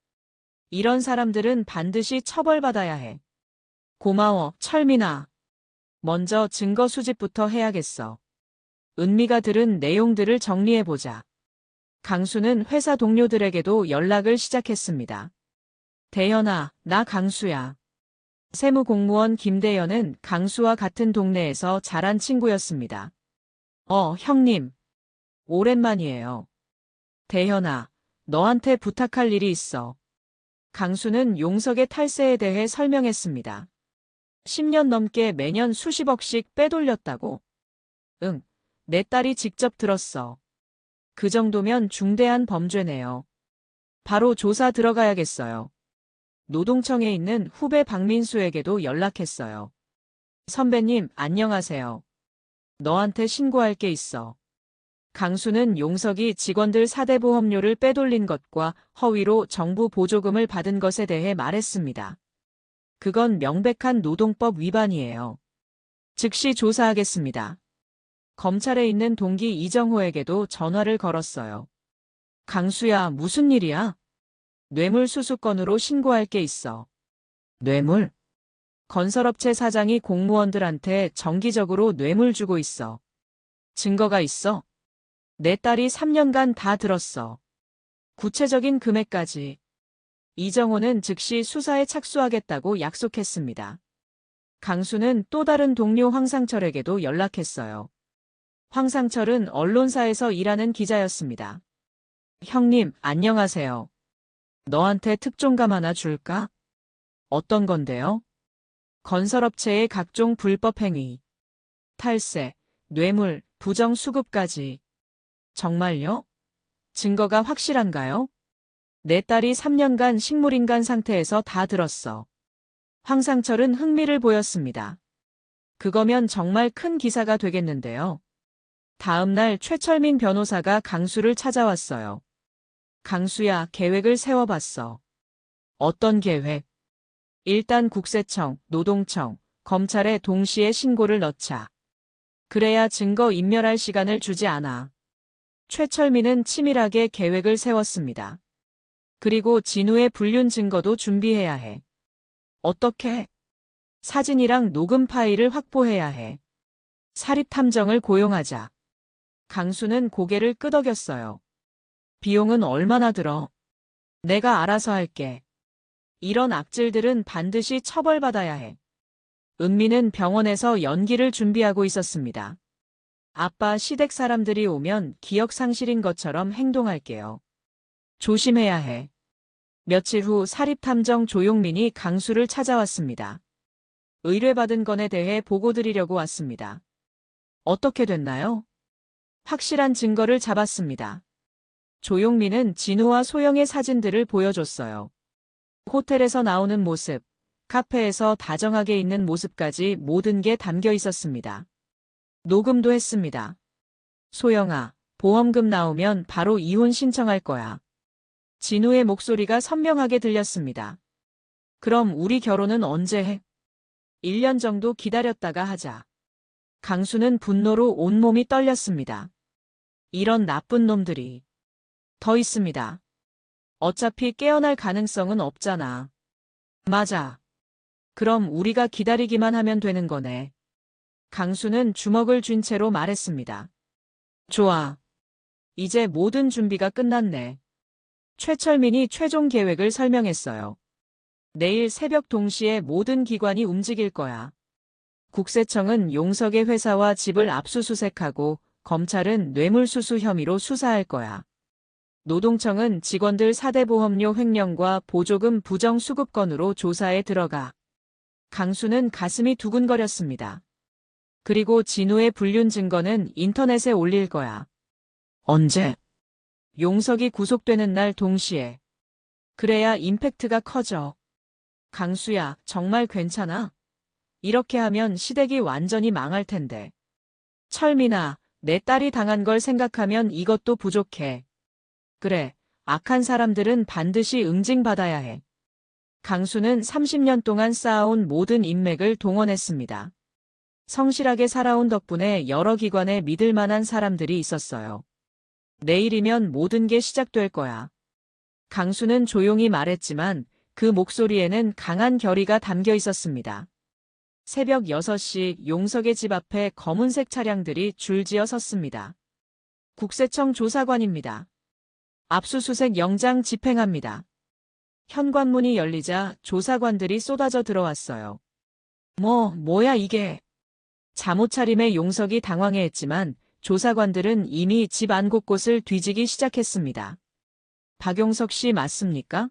이런 사람들은 반드시 처벌받아야 해. 고마워, 철민아. 먼저 증거 수집부터 해야겠어. 은미가 들은 내용들을 정리해보자. 강수는 회사 동료들에게도 연락을 시작했습니다. 대연아, 나 강수야. 세무공무원 김대연은 강수와 같은 동네에서 자란 친구였습니다. 형님. 오랜만이에요. 대연아, 너한테 부탁할 일이 있어. 강수는 용석의 탈세에 대해 설명했습니다. 10년 넘게 매년 수십억씩 빼돌렸다고. 응, 내 딸이 직접 들었어. 그 정도면 중대한 범죄네요. 바로 조사 들어가야겠어요. 노동청에 있는 후배 박민수에게도 연락했어요. 선배님, 안녕하세요. 너한테 신고할 게 있어. 강수는 용석이 직원들 사대보험료를 빼돌린 것과 허위로 정부 보조금을 받은 것에 대해 말했습니다. 그건 명백한 노동법 위반이에요. 즉시 조사하겠습니다. 검찰에 있는 동기 이정호에게도 전화를 걸었어요. 강수야, 무슨 일이야? 뇌물수수 건으로 신고할 게 있어. 뇌물? 건설업체 사장이 공무원들한테 정기적으로 뇌물 주고 있어. 증거가 있어? 내 딸이 3년간 다 들었어. 구체적인 금액까지. 이정호는 즉시 수사에 착수하겠다고 약속했습니다. 강수는 또 다른 동료 황상철에게도 연락했어요. 황상철은 언론사에서 일하는 기자였습니다. 형님, 안녕하세요. 너한테 특종감 하나 줄까? 어떤 건데요? 건설업체의 각종 불법 행위, 탈세, 뇌물, 부정수급까지. 정말요? 증거가 확실한가요? 내 딸이 3년간 식물인간 상태에서 다 들었어. 황상철은 흥미를 보였습니다. 그거면 정말 큰 기사가 되겠는데요. 다음 날 최철민 변호사가 강수를 찾아왔어요. 강수야, 계획을 세워봤어. 어떤 계획? 일단 국세청, 노동청, 검찰에 동시에 신고를 넣자. 그래야 증거 인멸할 시간을 주지 않아. 최철민은 치밀하게 계획을 세웠습니다. 그리고 진우의 불륜 증거도 준비해야 해. 어떻게? 사진이랑 녹음 파일을 확보해야 해. 사립탐정을 고용하자. 강수는 고개를 끄덕였어요. 비용은 얼마나 들어? 내가 알아서 할게. 이런 악질들은 반드시 처벌받아야 해. 은미는 병원에서 연기를 준비하고 있었습니다. 아빠, 시댁 사람들이 오면 기억 상실인 것처럼 행동할게요. 조심해야 해. 며칠 후 사립탐정 조용민이 강수를 찾아왔습니다. 의뢰받은 건에 대해 보고드리려고 왔습니다. 어떻게 됐나요? 확실한 증거를 잡았습니다. 조용민은 진우와 소영의 사진들을 보여줬어요. 호텔에서 나오는 모습, 카페에서 다정하게 있는 모습까지 모든 게 담겨 있었습니다. 녹음도 했습니다. 소영아, 보험금 나오면 바로 이혼 신청할 거야. 진우의 목소리가 선명하게 들렸습니다. 그럼 우리 결혼은 언제 해? 1년 정도 기다렸다가 하자. 강수는 분노로 온몸이 떨렸습니다. 이런 나쁜 놈들이 더 있습니다. 어차피 깨어날 가능성은 없잖아. 맞아. 그럼 우리가 기다리기만 하면 되는 거네. 강수는 주먹을 쥔 채로 말했습니다. 좋아. 이제 모든 준비가 끝났네. 최철민이 최종 계획을 설명했어요. 내일 새벽 동시에 모든 기관이 움직일 거야. 국세청은 용석의 회사와 집을 압수수색하고 검찰은 뇌물수수 혐의로 수사할 거야. 노동청은 직원들 4대 보험료 횡령과 보조금 부정 수급 건으로 조사에 들어가. 강수는 가슴이 두근거렸습니다. 그리고 진우의 불륜 증거는 인터넷에 올릴 거야. 언제? 용석이 구속되는 날 동시에. 그래야 임팩트가 커져. 강수야, 정말 괜찮아? 이렇게 하면 시댁이 완전히 망할 텐데. 철민아, 내 딸이 당한 걸 생각하면 이것도 부족해. 그래, 악한 사람들은 반드시 응징받아야 해. 강수는 30년 동안 쌓아온 모든 인맥을 동원했습니다. 성실하게 살아온 덕분에 여러 기관에 믿을 만한 사람들이 있었어요. 내일이면 모든 게 시작될 거야. 강수는 조용히 말했지만 그 목소리에는 강한 결의가 담겨 있었습니다. 새벽 6시 용석의 집 앞에 검은색 차량들이 줄지어 섰습니다. 국세청 조사관입니다. 압수수색 영장 집행합니다. 현관문이 열리자 조사관들이 쏟아져 들어왔어요. 뭐야 이게. 잠옷차림의 용석이 당황해했지만 조사관들은 이미 집 안 곳곳을 뒤지기 시작했습니다. 박용석 씨 맞습니까?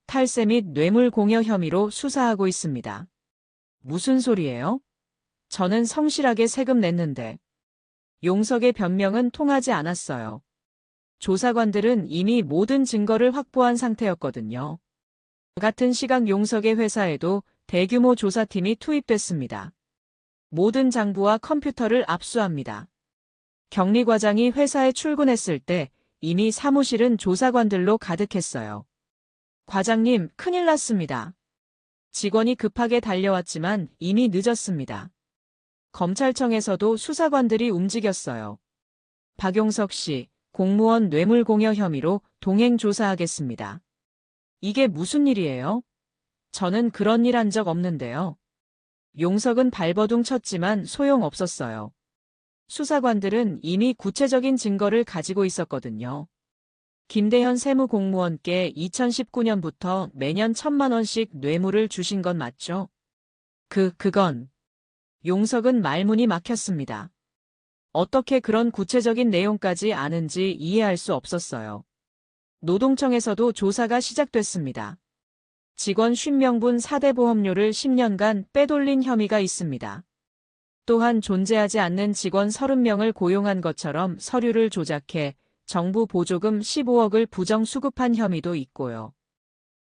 탈세 및 뇌물 공여 혐의로 수사하고 있습니다. 무슨 소리예요? 저는 성실하게 세금 냈는데. 용석의 변명은 통하지 않았어요. 조사관들은 이미 모든 증거를 확보한 상태였거든요. 같은 시각 용석의 회사에도 대규모 조사팀이 투입됐습니다. 모든 장부와 컴퓨터를 압수합니다. 격리 과장이 회사에 출근했을 때 이미 사무실은 조사관들로 가득했어요. 과장님, 큰일 났습니다. 직원이 급하게 달려왔지만 이미 늦었습니다. 검찰청에서도 수사관들이 움직였어요. 박용석 씨, 공무원 뇌물 공여 혐의로 동행 조사하겠습니다. 이게 무슨 일이에요? 저는 그런 일 한 적 없는데요. 용석은 발버둥 쳤지만 소용없었어요. 수사관들은 이미 구체적인 증거를 가지고 있었거든요. 김대현 세무공무원께 2019년부터 매년 1,000만 원씩 뇌물을 주신 건 맞죠? 그건. 용석은 말문이 막혔습니다. 어떻게 그런 구체적인 내용까지 아는지 이해할 수 없었어요. 노동청에서도 조사가 시작됐습니다. 직원 50명분 4대 보험료를 10년간 빼돌린 혐의가 있습니다. 또한 존재하지 않는 직원 30명을 고용한 것처럼 서류를 조작해 정부 보조금 15억을 부정 수급한 혐의도 있고요.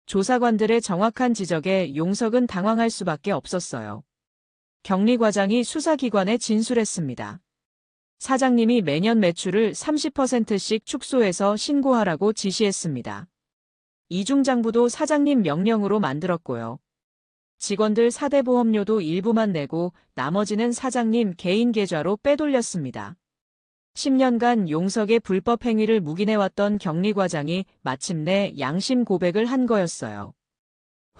조사관들의 정확한 지적에 용석은 당황할 수밖에 없었어요. 격리과장이 수사기관에 진술했습니다. 사장님이 매년 매출을 30%씩 축소해서 신고하라고 지시했습니다. 이중장부도 사장님 명령으로 만들었고요. 직원들 사대보험료도 일부만 내고 나머지는 사장님 개인 계좌로 빼돌렸습니다. 10년간 용석의 불법 행위를 묵인해왔던 격리과장이 마침내 양심 고백을 한 거였어요.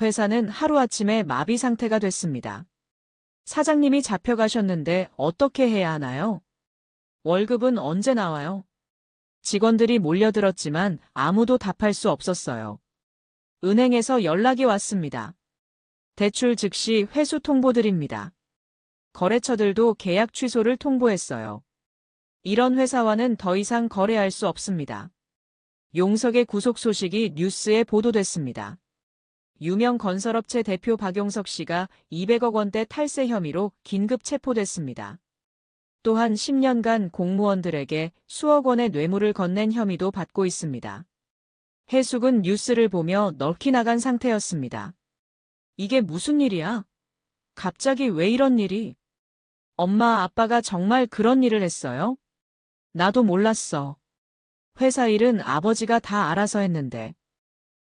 회사는 하루아침에 마비 상태가 됐습니다. 사장님이 잡혀가셨는데 어떻게 해야 하나요? 월급은 언제 나와요? 직원들이 몰려들었지만 아무도 답할 수 없었어요. 은행에서 연락이 왔습니다. 대출 즉시 회수 통보드립니다. 거래처들도 계약 취소를 통보했어요. 이런 회사와는 더 이상 거래할 수 없습니다. 용석의 구속 소식이 뉴스에 보도됐습니다. 유명 건설업체 대표 박용석 씨가 200억 원대 탈세 혐의로 긴급 체포됐습니다. 또한 10년간 공무원들에게 수억 원의 뇌물을 건넨 혐의도 받고 있습니다. 해숙은 뉴스를 보며 넋이 나간 상태였습니다. 이게 무슨 일이야? 갑자기 왜 이런 일이? 엄마, 아빠가 정말 그런 일을 했어요? 나도 몰랐어. 회사 일은 아버지가 다 알아서 했는데.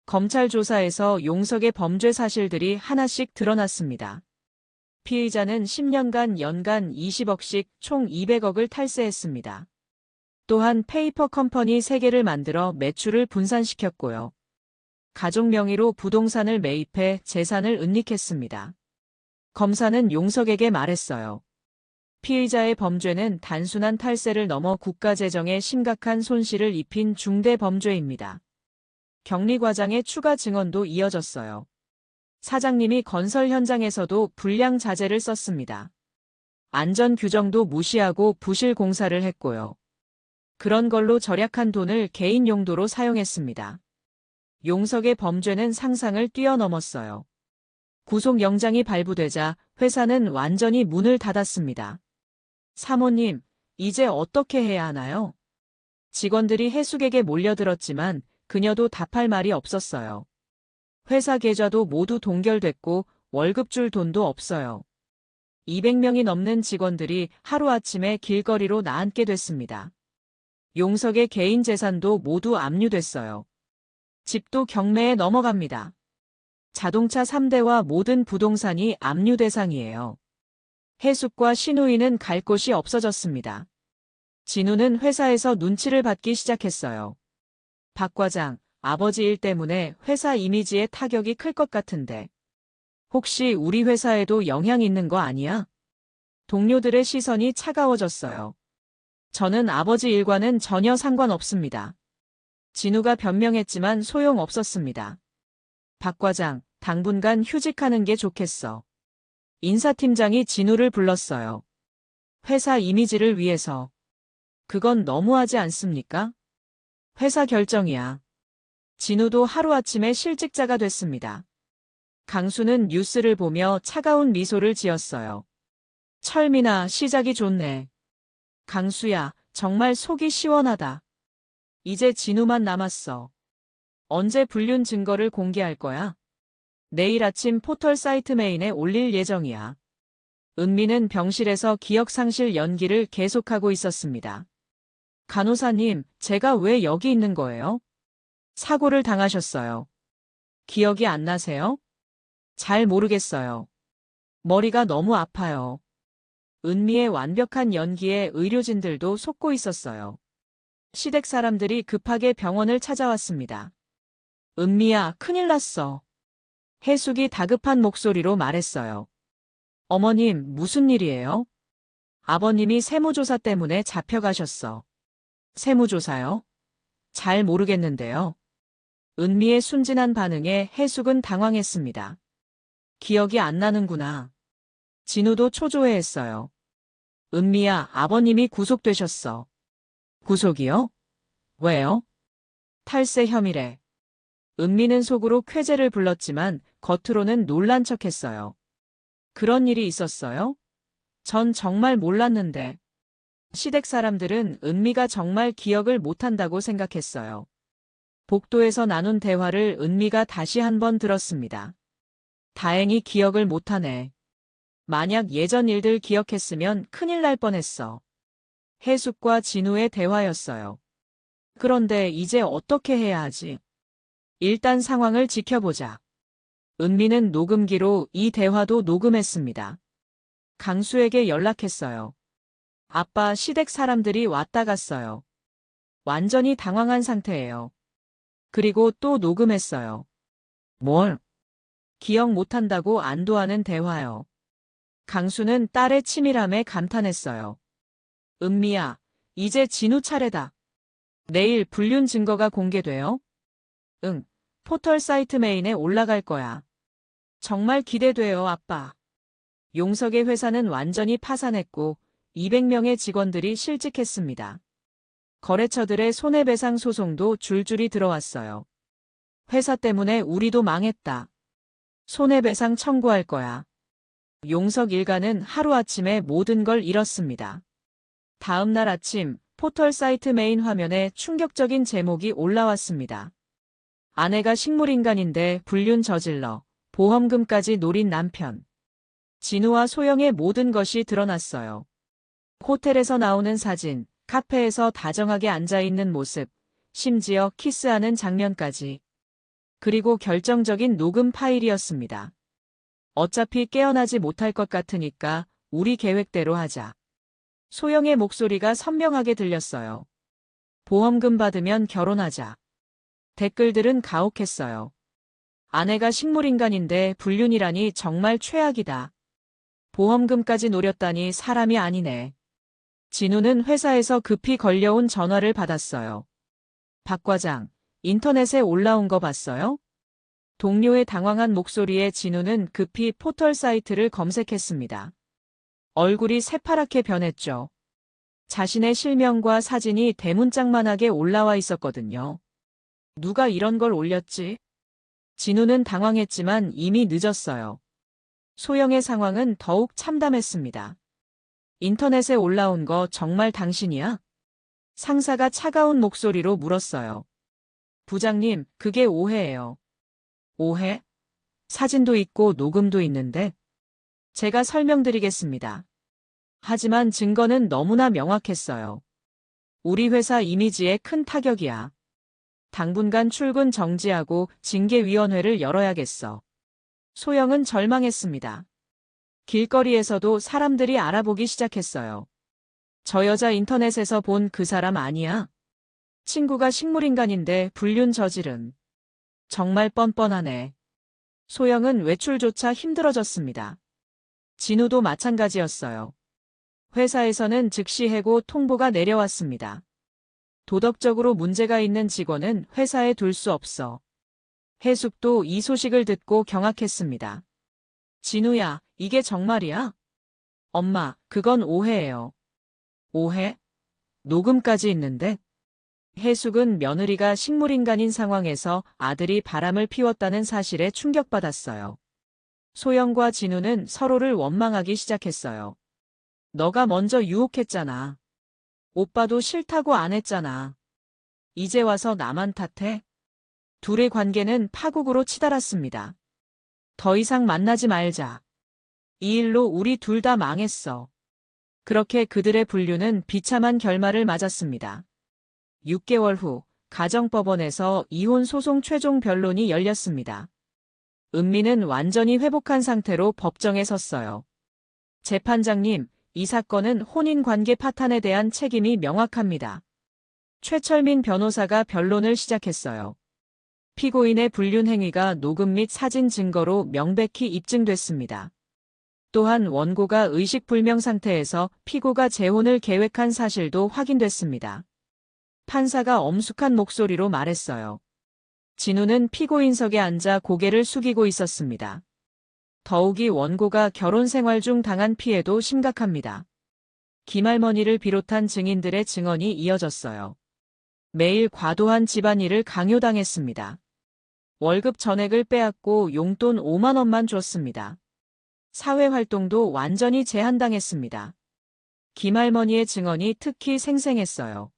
검찰 조사에서 용석의 범죄 사실들이 하나씩 드러났습니다. 피의자는 10년간 연간 20억씩 총 200억을 탈세했습니다. 또한 페이퍼 컴퍼니 3개를 만들어 매출을 분산시켰고요. 가족 명의로 부동산을 매입해 재산을 은닉했습니다. 검사는 용석에게 말했어요. 피의자의 범죄는 단순한 탈세를 넘어 국가 재정에 심각한 손실을 입힌 중대 범죄입니다. 격리과장의 추가 증언도 이어졌어요. 사장님이 건설 현장에서도 불량 자재를 썼습니다. 안전 규정도 무시하고 부실 공사를 했고요. 그런 걸로 절약한 돈을 개인 용도로 사용했습니다. 용석의 범죄는 상상을 뛰어넘었어요. 구속영장이 발부되자 회사는 완전히 문을 닫았습니다. 사모님, 이제 어떻게 해야 하나요? 직원들이 해숙에게 몰려들었지만 그녀도 답할 말이 없었어요. 회사 계좌도 모두 동결됐고 월급 줄 돈도 없어요. 200명이 넘는 직원들이 하루아침에 길거리로 나앉게 됐습니다. 용석의 개인 재산도 모두 압류됐어요. 집도 경매에 넘어갑니다. 자동차 3대와 모든 부동산이 압류 대상이에요. 해숙과 신우이는 갈 곳이 없어졌습니다. 진우는 회사에서 눈치를 받기 시작했어요. 박 과장, 아버지 일 때문에 회사 이미지에 타격이 클 것 같은데. 혹시 우리 회사에도 영향 있는 거 아니야? 동료들의 시선이 차가워졌어요. 저는 아버지 일과는 전혀 상관없습니다. 진우가 변명했지만 소용없었습니다. 박 과장, 당분간 휴직하는 게 좋겠어. 인사팀장이 진우를 불렀어요. 회사 이미지를 위해서. 그건 너무하지 않습니까? 회사 결정이야. 진우도 하루아침에 실직자가 됐습니다. 강수는 뉴스를 보며 차가운 미소를 지었어요. 철민아, 시작이 좋네. 강수야, 정말 속이 시원하다. 이제 진우만 남았어. 언제 불륜 증거를 공개할 거야? 내일 아침 포털 사이트 메인에 올릴 예정이야. 은미는 병실에서 기억상실 연기를 계속하고 있었습니다. 간호사님, 제가 왜 여기 있는 거예요? 사고를 당하셨어요. 기억이 안 나세요? 잘 모르겠어요. 머리가 너무 아파요. 은미의 완벽한 연기에 의료진들도 속고 있었어요. 시댁 사람들이 급하게 병원을 찾아왔습니다. 은미야, 큰일 났어. 해숙이 다급한 목소리로 말했어요. 어머님, 무슨 일이에요? 아버님이 세무조사 때문에 잡혀가셨어. 세무조사요? 잘 모르겠는데요. 은미의 순진한 반응에 해숙은 당황했습니다. 기억이 안 나는구나. 진우도 초조해했어요. 은미야, 아버님이 구속되셨어. 구속이요? 왜요? 탈세 혐의래. 은미는 속으로 쾌재를 불렀지만 겉으로는 놀란 척했어요. 그런 일이 있었어요? 전 정말 몰랐는데. 시댁 사람들은 은미가 정말 기억을 못한다고 생각했어요. 복도에서 나눈 대화를 은미가 다시 한번 들었습니다. 다행히 기억을 못하네. 만약 예전 일들 기억했으면 큰일 날 뻔했어. 혜숙과 진우의 대화였어요. 그런데 이제 어떻게 해야 하지? 일단 상황을 지켜보자. 은미는 녹음기로 이 대화도 녹음했습니다. 강수에게 연락했어요. 아빠 시댁 사람들이 왔다 갔어요. 완전히 당황한 상태예요. 그리고 또 녹음했어요. 뭘? 기억 못한다고 안도하는 대화요. 강수는 딸의 치밀함에 감탄했어요. 은미야, 이제 진우 차례다. 내일 불륜 증거가 공개돼요? 응, 포털 사이트 메인에 올라갈 거야. 정말 기대돼요, 아빠. 용석의 회사는 완전히 파산했고 200명의 직원들이 실직했습니다. 거래처들의 손해배상 소송도 줄줄이 들어왔어요. 회사 때문에 우리도 망했다. 손해배상 청구할 거야. 용석 일가는 하루아침에 모든 걸 잃었습니다. 다음 날 아침 포털 사이트 메인 화면에 충격적인 제목이 올라왔습니다. 아내가 식물인간인데 불륜 저질러 보험금까지 노린 남편. 진우와 소영의 모든 것이 드러났어요. 호텔에서 나오는 사진, 카페에서 다정하게 앉아있는 모습, 심지어 키스하는 장면까지. 그리고 결정적인 녹음 파일이었습니다. 어차피 깨어나지 못할 것 같으니까 우리 계획대로 하자. 소영의 목소리가 선명하게 들렸어요. 보험금 받으면 결혼하자. 댓글들은 가혹했어요. 아내가 식물인간인데 불륜이라니 정말 최악이다. 보험금까지 노렸다니 사람이 아니네. 진우는 회사에서 급히 걸려온 전화를 받았어요. 박 과장, 인터넷에 올라온 거 봤어요? 동료의 당황한 목소리에 진우는 급히 포털 사이트를 검색했습니다. 얼굴이 새파랗게 변했죠. 자신의 실명과 사진이 대문짝만하게 올라와 있었거든요. 누가 이런 걸 올렸지? 진우는 당황했지만 이미 늦었어요. 소영의 상황은 더욱 참담했습니다. 인터넷에 올라온 거 정말 당신이야? 상사가 차가운 목소리로 물었어요. 부장님, 그게 오해예요. 오해? 사진도 있고 녹음도 있는데? 제가 설명드리겠습니다. 하지만 증거는 너무나 명확했어요. 우리 회사 이미지에 큰 타격이야. 당분간 출근 정지하고 징계위원회를 열어야겠어. 소영은 절망했습니다. 길거리에서도 사람들이 알아보기 시작했어요. 저 여자 인터넷에서 본 그 사람 아니야? 친구가 식물인간인데 불륜 저지른. 정말 뻔뻔하네. 소영은 외출조차 힘들어졌습니다. 진우도 마찬가지였어요. 회사에서는 즉시 해고 통보가 내려왔습니다. 도덕적으로 문제가 있는 직원은 회사에 둘 수 없어. 혜숙도 이 소식을 듣고 경악했습니다. 진우야, 이게 정말이야? 엄마, 그건 오해예요. 오해? 녹음까지 있는데? 혜숙은 며느리가 식물인간인 상황에서 아들이 바람을 피웠다는 사실에 충격받았어요. 소영과 진우는 서로를 원망하기 시작했어요. 너가 먼저 유혹했잖아. 오빠도 싫다고 안 했잖아. 이제 와서 나만 탓해? 둘의 관계는 파국으로 치달았습니다. 더 이상 만나지 말자. 이 일로 우리 둘 다 망했어. 그렇게 그들의 불륜은 비참한 결말을 맞았습니다. 6개월 후 가정법원에서 이혼 소송 최종 변론이 열렸습니다. 은미는 완전히 회복한 상태로 법정에 섰어요. 재판장님, 이 사건은 혼인관계 파탄에 대한 책임이 명확합니다. 최철민 변호사가 변론을 시작했어요. 피고인의 불륜 행위가 녹음 및 사진 증거로 명백히 입증됐습니다. 또한 원고가 의식불명 상태에서 피고가 재혼을 계획한 사실도 확인됐습니다. 판사가 엄숙한 목소리로 말했어요. 진우는 피고인석에 앉아 고개를 숙이고 있었습니다. 더욱이 원고가 결혼 생활 중 당한 피해도 심각합니다. 김할머니를 비롯한 증인들의 증언이 이어졌어요. 매일 과도한 집안일을 강요당했습니다. 월급 전액을 빼앗고 용돈 5만 원만 줬습니다. 사회활동도 완전히 제한당했습니다. 김할머니의 증언이 특히 생생했어요.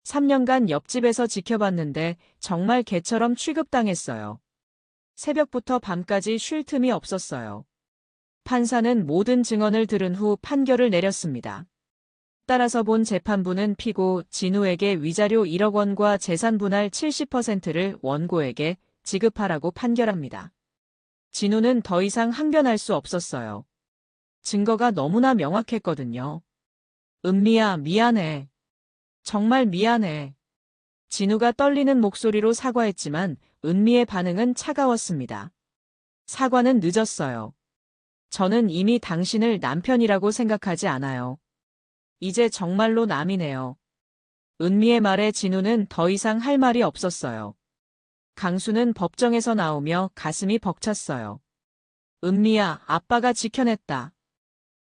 3년간 옆집에서 지켜봤는데 정말 개처럼 취급당했어요. 새벽부터 밤까지 쉴 틈이 없었어요. 판사는 모든 증언을 들은 후 판결을 내렸습니다. 따라서 본 재판부는 피고 진우에게 위자료 1억 원과 재산 분할 70%를 원고에게 지급하라고 판결합니다. 진우는 더 이상 항변할 수 없었어요. 증거가 너무나 명확했거든요. 은미야, 미안해. 정말 미안해. 진우가 떨리는 목소리로 사과했지만 은미의 반응은 차가웠습니다. 사과는 늦었어요. 저는 이미 당신을 남편이라고 생각하지 않아요. 이제 정말로 남이네요. 은미의 말에 진우는 더 이상 할 말이 없었어요. 강수는 법정에서 나오며 가슴이 벅찼어요. 은미야, 아빠가 지켜냈다.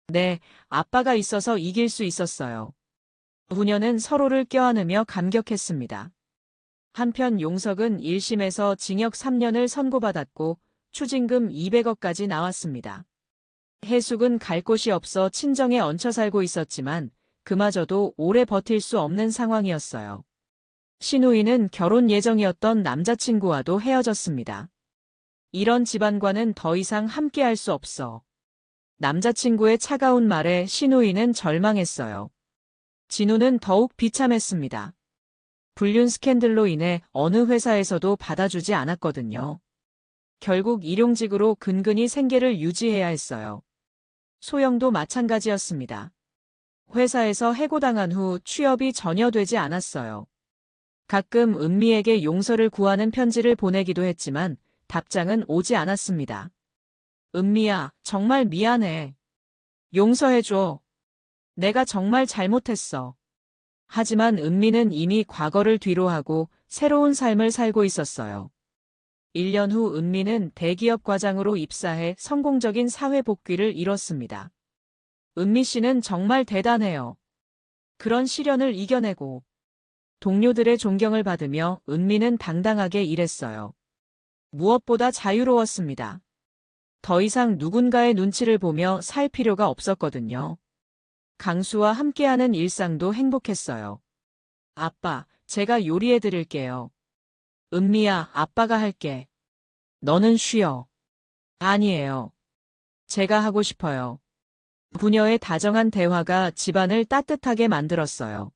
네, 아빠가 있어서 이길 수 있었어요. 부녀는 서로를 껴안으며 감격했습니다. 한편 용석은 1심에서 징역 3년을 선고받았고 추징금 200억까지 나왔습니다. 해숙은 갈 곳이 없어 친정에 얹혀 살고 있었지만 그마저도 오래 버틸 수 없는 상황이었어요. 신우이는 결혼 예정이었던 남자친구와도 헤어졌습니다. 이런 집안과는 더 이상 함께할 수 없어. 남자친구의 차가운 말에 신우이는 절망했어요. 진우는 더욱 비참했습니다. 불륜 스캔들로 인해 어느 회사에서도 받아주지 않았거든요. 결국 일용직으로 근근히 생계를 유지해야 했어요. 소영도 마찬가지였습니다. 회사에서 해고당한 후 취업이 전혀 되지 않았어요. 가끔 은미에게 용서를 구하는 편지를 보내기도 했지만 답장은 오지 않았습니다. 은미야, 정말 미안해. 용서해줘. 내가 정말 잘못했어. 하지만 은미는 이미 과거를 뒤로하고 새로운 삶을 살고 있었어요. 1년 후 은미는 대기업 과장으로 입사해 성공적인 사회 복귀를 이뤘습니다. 은미 씨는 정말 대단해요. 그런 시련을 이겨내고 동료들의 존경을 받으며 은미는 당당하게 일했어요. 무엇보다 자유로웠습니다. 더 이상 누군가의 눈치를 보며 살 필요가 없었거든요. 강수와 함께하는 일상도 행복했어요. 아빠, 제가 요리해 드릴게요. 은미야, 아빠가 할게. 너는 쉬어. 아니에요. 제가 하고 싶어요. 부녀의 다정한 대화가 집안을 따뜻하게 만들었어요.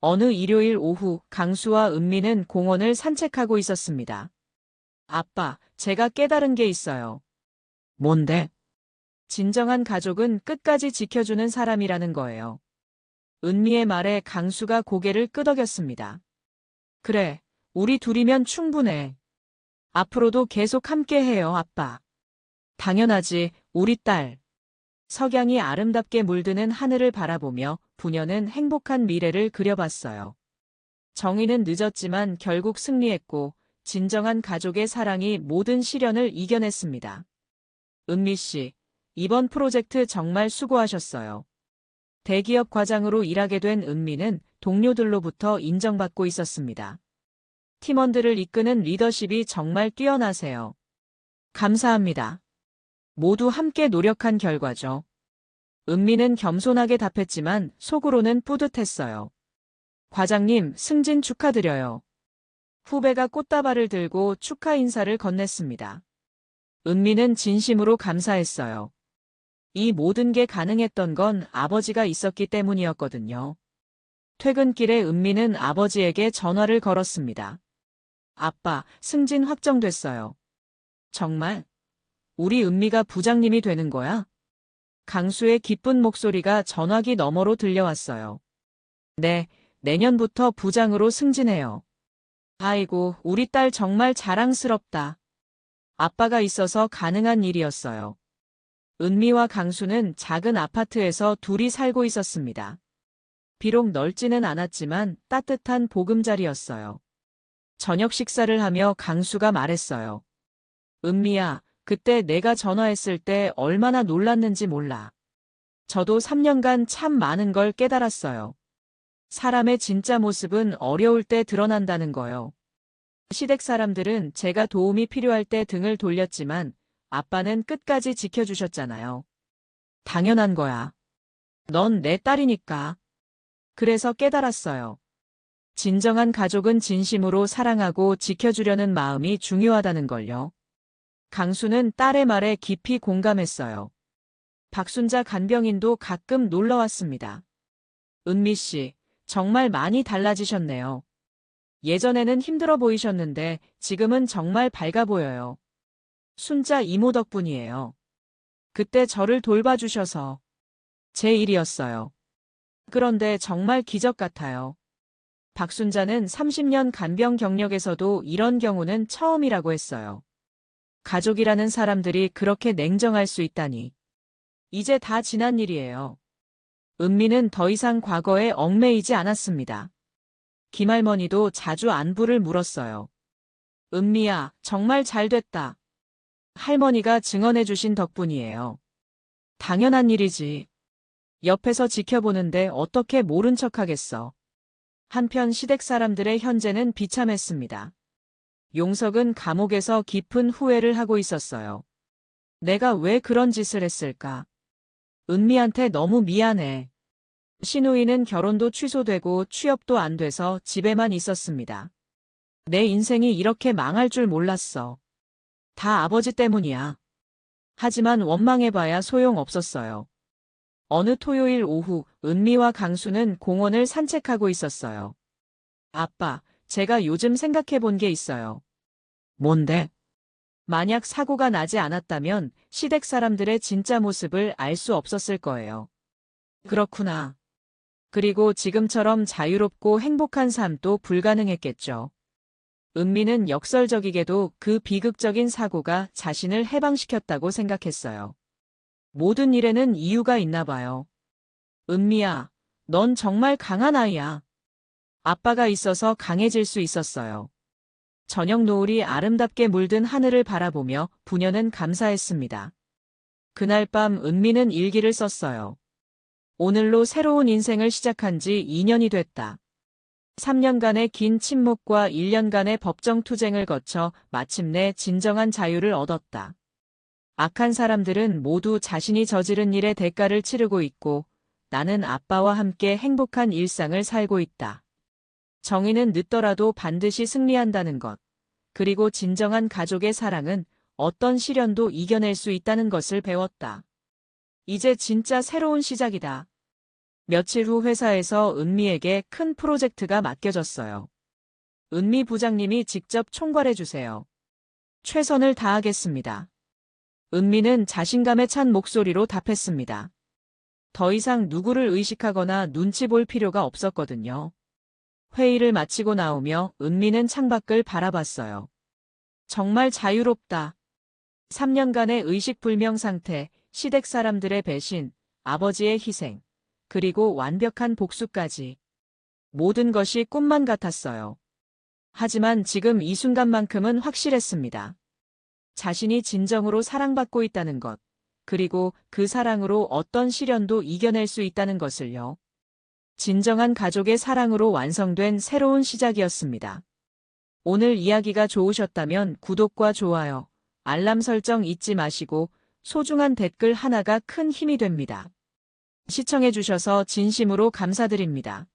어느 일요일 오후 강수와 은미는 공원을 산책하고 있었습니다. 아빠, 제가 깨달은 게 있어요. 뭔데? 진정한 가족은 끝까지 지켜주는 사람이라는 거예요. 은미의 말에 강수가 고개를 끄덕였습니다. 그래, 우리 둘이면 충분해. 앞으로도 계속 함께해요, 아빠. 당연하지, 우리 딸. 석양이 아름답게 물드는 하늘을 바라보며 부녀는 행복한 미래를 그려봤어요. 정의는 늦었지만 결국 승리했고 진정한 가족의 사랑이 모든 시련을 이겨냈습니다. 은미 씨, 이번 프로젝트 정말 수고하셨어요. 대기업 과장으로 일하게 된 은미는 동료들로부터 인정받고 있었습니다. 팀원들을 이끄는 리더십이 정말 뛰어나세요. 감사합니다. 모두 함께 노력한 결과죠. 은미는 겸손하게 답했지만 속으로는 뿌듯했어요. 과장님, 승진 축하드려요. 후배가 꽃다발을 들고 축하 인사를 건넸습니다. 은미는 진심으로 감사했어요. 이 모든 게 가능했던 건 아버지가 있었기 때문이었거든요. 퇴근길에 은미는 아버지에게 전화를 걸었습니다. 아빠, 승진 확정됐어요. 정말? 우리 은미가 부장님이 되는 거야? 강수의 기쁜 목소리가 전화기 너머로 들려왔어요. 네, 내년부터 부장으로 승진해요. 아이고, 우리 딸 정말 자랑스럽다. 아빠가 있어서 가능한 일이었어요. 은미와 강수는 작은 아파트에서 둘이 살고 있었습니다. 비록 넓지는 않았지만 따뜻한 보금자리였어요. 저녁 식사를 하며 강수가 말했어요. 은미야, 그때 내가 전화했을 때 얼마나 놀랐는지 몰라. 저도 3년간 참 많은 걸 깨달았어요. 사람의 진짜 모습은 어려울 때 드러난다는 거요. 시댁 사람들은 제가 도움이 필요할 때 등을 돌렸지만 아빠는 끝까지 지켜주셨잖아요. 당연한 거야. 넌 내 딸이니까. 그래서 깨달았어요. 진정한 가족은 진심으로 사랑하고 지켜주려는 마음이 중요하다는 걸요. 강수는 딸의 말에 깊이 공감했어요. 박순자 간병인도 가끔 놀러 왔습니다. 은미 씨, 정말 많이 달라지셨네요. 예전에는 힘들어 보이셨는데 지금은 정말 밝아 보여요. 순자 이모 덕분이에요. 그때 저를 돌봐주셔서 제 일이었어요. 그런데 정말 기적 같아요. 박순자는 30년 간병 경력에서도 이런 경우는 처음이라고 했어요. 가족이라는 사람들이 그렇게 냉정할 수 있다니. 이제 다 지난 일이에요. 은미는 더 이상 과거에 얽매이지 않았습니다. 김할머니도 자주 안부를 물었어요. 은미야, 정말 잘 됐다. 할머니가 증언해 주신 덕분이에요. 당연한 일이지. 옆에서 지켜보는데 어떻게 모른 척하겠어. 한편 시댁 사람들의 현재는 비참했습니다. 용석은 감옥에서 깊은 후회를 하고 있었어요. 내가 왜 그런 짓을 했을까? 은미한테 너무 미안해. 신우이는 결혼도 취소되고 취업도 안 돼서 집에만 있었습니다. 내 인생이 이렇게 망할 줄 몰랐어. 다 아버지 때문이야. 하지만 원망해봐야 소용없었어요. 어느 토요일 오후 은미와 강수는 공원을 산책하고 있었어요. 아빠, 제가 요즘 생각해 본 게 있어요. 뭔데? 만약 사고가 나지 않았다면 시댁 사람들의 진짜 모습을 알 수 없었을 거예요. 그렇구나. 그리고 지금처럼 자유롭고 행복한 삶도 불가능했겠죠. 은미는 역설적이게도 그 비극적인 사고가 자신을 해방시켰다고 생각했어요. 모든 일에는 이유가 있나 봐요. 은미야, 넌 정말 강한 아이야. 아빠가 있어서 강해질 수 있었어요. 저녁 노을이 아름답게 물든 하늘을 바라보며 부녀는 감사했습니다. 그날 밤 은미는 일기를 썼어요. 오늘로 새로운 인생을 시작한 지 2년이 됐다. 3년간의 긴 침묵과 1년간의 법정 투쟁을 거쳐 마침내 진정한 자유를 얻었다. 악한 사람들은 모두 자신이 저지른 일의 대가를 치르고 있고 나는 아빠와 함께 행복한 일상을 살고 있다. 정의는 늦더라도 반드시 승리한다는 것. 그리고 진정한 가족의 사랑은 어떤 시련도 이겨낼 수 있다는 것을 배웠다. 이제 진짜 새로운 시작이다. 며칠 후 회사에서 은미에게 큰 프로젝트가 맡겨졌어요. 은미 부장님이 직접 총괄해 주세요. 최선을 다하겠습니다. 은미는 자신감에 찬 목소리로 답했습니다. 더 이상 누구를 의식하거나 눈치 볼 필요가 없었거든요. 회의를 마치고 나오며 은미는 창밖을 바라봤어요. 정말 자유롭다. 3년간의 의식불명 상태, 시댁 사람들의 배신, 아버지의 희생, 그리고 완벽한 복수까지. 모든 것이 꿈만 같았어요. 하지만 지금 이 순간만큼은 확실했습니다. 자신이 진정으로 사랑받고 있다는 것, 그리고 그 사랑으로 어떤 시련도 이겨낼 수 있다는 것을요. 진정한 가족의 사랑으로 완성된 새로운 시작이었습니다. 오늘 이야기가 좋으셨다면 구독과 좋아요, 알람 설정 잊지 마시고 소중한 댓글 하나가 큰 힘이 됩니다. 시청해주셔서 진심으로 감사드립니다.